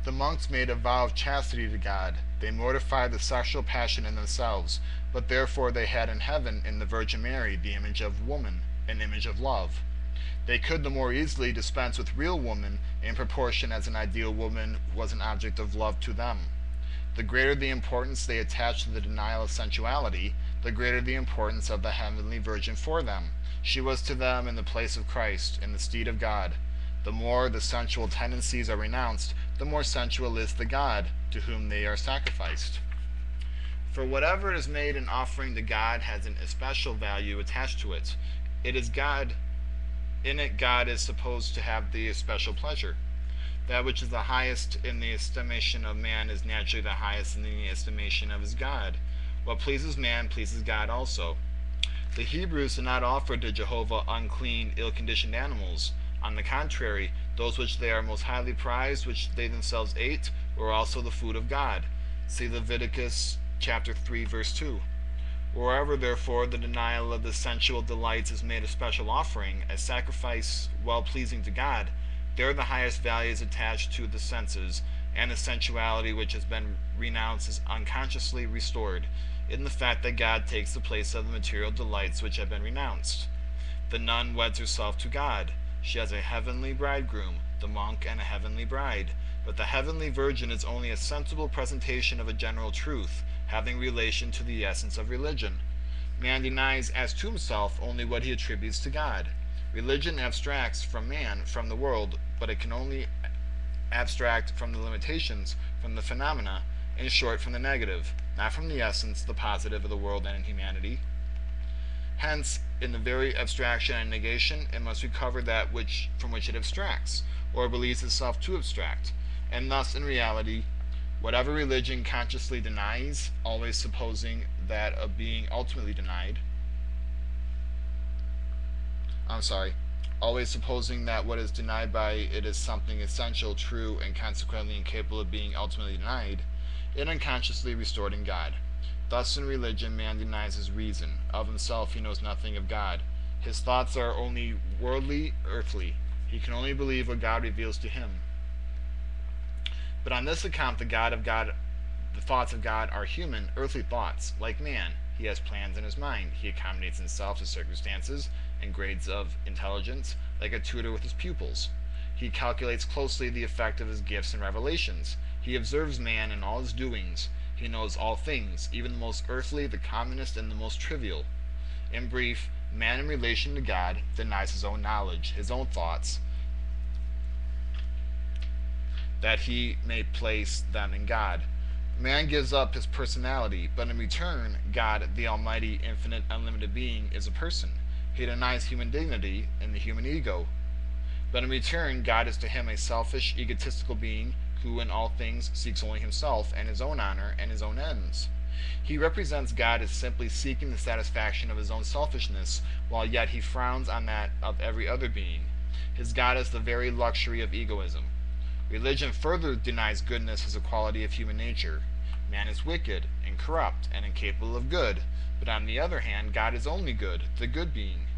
The monks made a vow of chastity to God. They mortified the sexual passion in themselves, but therefore they had in heaven in the Virgin Mary the image of woman, an image of love. They could the more easily dispense with real woman in proportion as an ideal woman was an object of love to them. The greater the importance they attached to the denial of sensuality, the greater the importance of the heavenly Virgin for them. She was to them in the place of Christ, in the stead of God. The more the sensual tendencies are renounced, the more sensual is the God to whom they are sacrificed. For whatever is made an offering to God has an especial value attached to it. It is God. In it God is supposed to have the especial pleasure. That which is the highest in the estimation of man is naturally the highest in the estimation of his God. What pleases man pleases God also. The Hebrews did not offer to Jehovah unclean, ill-conditioned animals. On the contrary, those which they are most highly prized, which they themselves ate, were also the food of God. See Leviticus chapter 3, verse 2. Wherever, therefore, the denial of the sensual delights is made a special offering, a sacrifice well pleasing to God, there the highest value is attached to the senses, and the sensuality which has been renounced is unconsciously restored, in the fact that God takes the place of the material delights which have been renounced. The nun weds herself to God. She has a heavenly bridegroom, the monk, and a heavenly bride. But the heavenly virgin is only a sensible presentation of a general truth, having relation to the essence of religion. Man denies as to himself only what he attributes to God. Religion abstracts from man, from the world, but it can only abstract from the limitations, from the phenomena, in short, from the negative, not from the essence, the positive of the world and humanity. Hence, in the very abstraction and negation, it must recover that from which it abstracts, or believes itself to abstract, and thus, in reality, whatever religion consciously denies, always supposing that of being ultimately denied, always supposing that what is denied by it is something essential, true, and consequently incapable of being ultimately denied, it unconsciously restored in God. Thus in religion man denies his reason. Of himself he knows nothing of God. His thoughts are only worldly, earthly. He can only believe what God reveals to him. But on this account the thoughts of God are human, earthly thoughts, like man. He has plans in his mind. He accommodates himself to circumstances and grades of intelligence, like a tutor with his pupils. He calculates closely the effect of his gifts and revelations. He observes man in all his doings. He knows all things, even the most earthly, the commonest, and the most trivial. In brief, man in relation to God denies his own knowledge, his own thoughts, that he may place them in God. Man gives up his personality, but in return, God, the almighty, infinite, unlimited being, is a person. He denies human dignity in the human ego. But in return, God is to him a selfish, egotistical being who in all things seeks only himself and his own honor and his own ends. He represents God as simply seeking the satisfaction of his own selfishness, while yet he frowns on that of every other being. His God is the very luxury of egoism. Religion further denies goodness as a quality of human nature. Man is wicked and corrupt and incapable of good, but on the other hand, God is only good, the good being.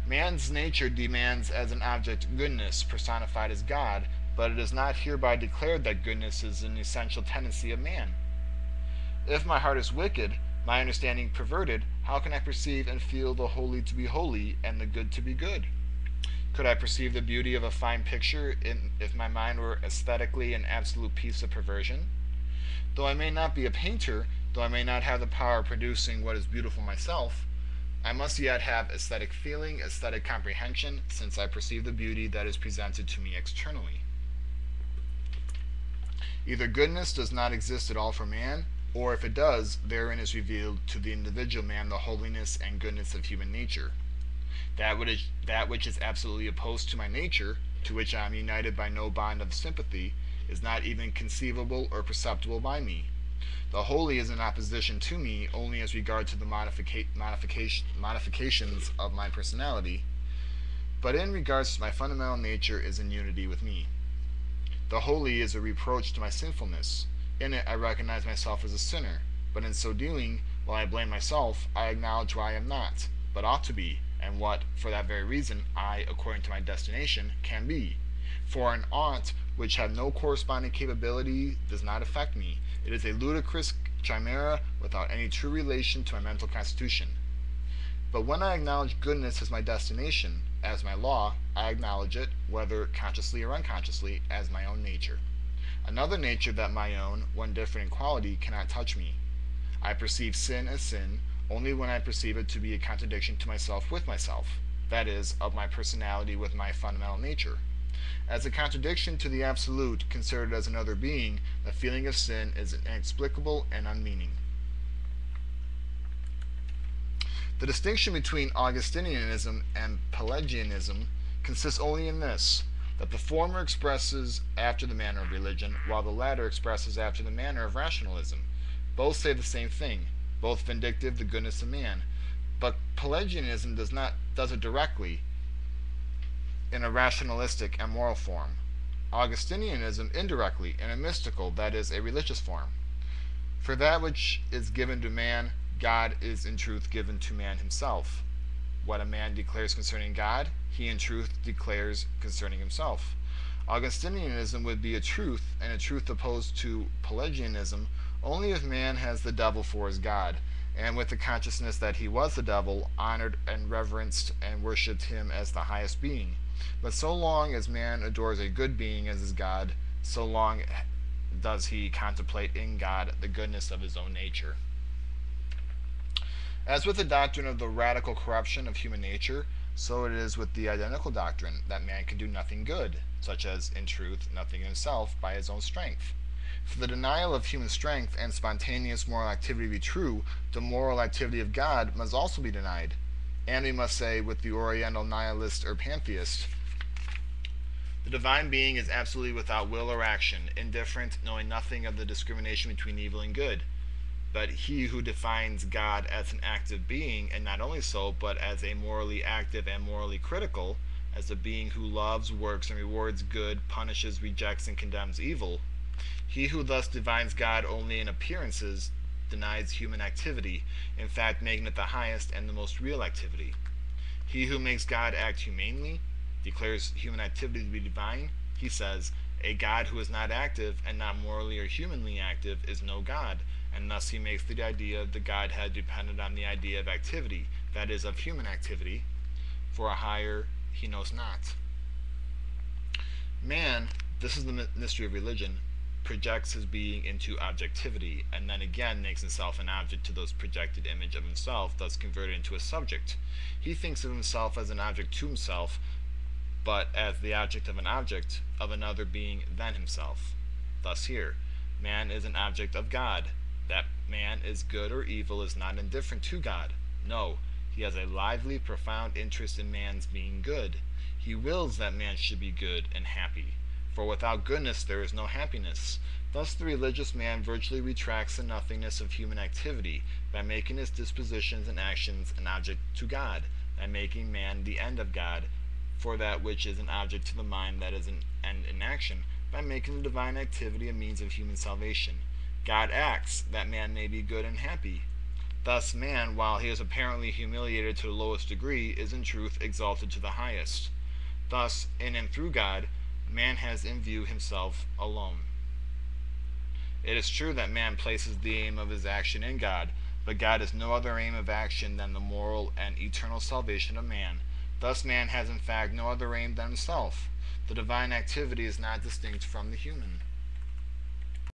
Man's nature demands as an object goodness personified as God, but it is not hereby declared that goodness is an essential tendency of man. If my heart is wicked, my understanding perverted, how can I perceive and feel the holy to be holy and the good to be good? Could I perceive the beauty of a fine picture if my mind were aesthetically an absolute piece of perversion? Though I may not be a painter, though I may not have the power of producing what is beautiful myself, I must yet have aesthetic feeling, aesthetic comprehension, since I perceive the beauty that is presented to me externally. Either goodness does not exist at all for man, or if it does, therein is revealed to the individual man the holiness and goodness of human nature. That which is absolutely opposed to my nature, to which I am united by no bond of sympathy, is not even conceivable or perceptible by me. The holy is in opposition to me only as regard to the modifications of my personality, but in regards to my fundamental nature is in unity with me. The holy is a reproach to my sinfulness. In it I recognize myself as a sinner, but in so doing, while I blame myself, I acknowledge why I am not, but ought to be, and what, for that very reason, I, according to my destination, can be. For an ought which have no corresponding capability, does not affect me. It is a ludicrous chimera without any true relation to my mental constitution. But when I acknowledge goodness as my destination, as my law, I acknowledge it, whether consciously or unconsciously, as my own nature. Another nature that my own, when different in quality, cannot touch me. I perceive sin as sin only when I perceive it to be a contradiction to myself with myself, that is, of my personality with my fundamental nature. As a contradiction to the absolute considered as another being, the feeling of sin is inexplicable and unmeaning. The distinction between Augustinianism and Pelagianism consists only in this, that the former expresses after the manner of religion, while the latter expresses after the manner of rationalism. Both say the same thing, both vindictive the goodness of man, but Pelagianism does it directly, in a rationalistic and moral form. Augustinianism indirectly, in a mystical, that is, a religious form. For that which is given to man, God is in truth given to man himself. What a man declares concerning God, he in truth declares concerning himself. Augustinianism would be a truth, and a truth opposed to Pelagianism, only if man has the devil for his God, and with the consciousness that he was the devil, honored and reverenced and worshipped him as the highest being. But so long as man adores a good being as his God, so long does he contemplate in God the goodness of his own nature. As with the doctrine of the radical corruption of human nature, so it is with the identical doctrine that man can do nothing good, such as, in truth, nothing in himself by his own strength. For the denial of human strength and spontaneous moral activity be true, the moral activity of God must also be denied. And we must say, with the Oriental nihilist or pantheist, the divine being is absolutely without will or action, indifferent, knowing nothing of the discrimination between evil and good. But he who defines God as an active being, and not only so, but as a morally active and morally critical, as a being who loves, works, and rewards good, punishes, rejects, and condemns evil, he who thus defines God only in appearances denies human activity, in fact making it the highest and the most real activity. He who makes God act humanely, declares human activity to be divine, he says, a God who is not active and not morally or humanly active is no God, and thus he makes the idea of the Godhead dependent on the idea of activity, that is, of human activity, for a higher he knows not. Man, this is the mystery of religion, projects his being into objectivity, and then again makes himself an object to those projected image of himself, thus converted into a subject. He thinks of himself as an object to himself, but as the object of an object of another being than himself. Thus here, man is an object of God. That man is good or evil is not indifferent to God. No, he has a lively, profound interest in man's being good. He wills that man should be good and happy. For without goodness there is no happiness. Thus the religious man virtually retracts the nothingness of human activity by making his dispositions and actions an object to God, by making man the end of God, for that which is an object to the mind that is an end in action, by making the divine activity a means of human salvation. God acts that man may be good and happy. Thus man, while he is apparently humiliated to the lowest degree, is in truth exalted to the highest. Thus, in and through God, man has in view himself alone. It is true that man places the aim of his action in God, but God has no other aim of action than the moral and eternal salvation of man. Thus man has in fact no other aim than himself. The divine activity is not distinct from the human.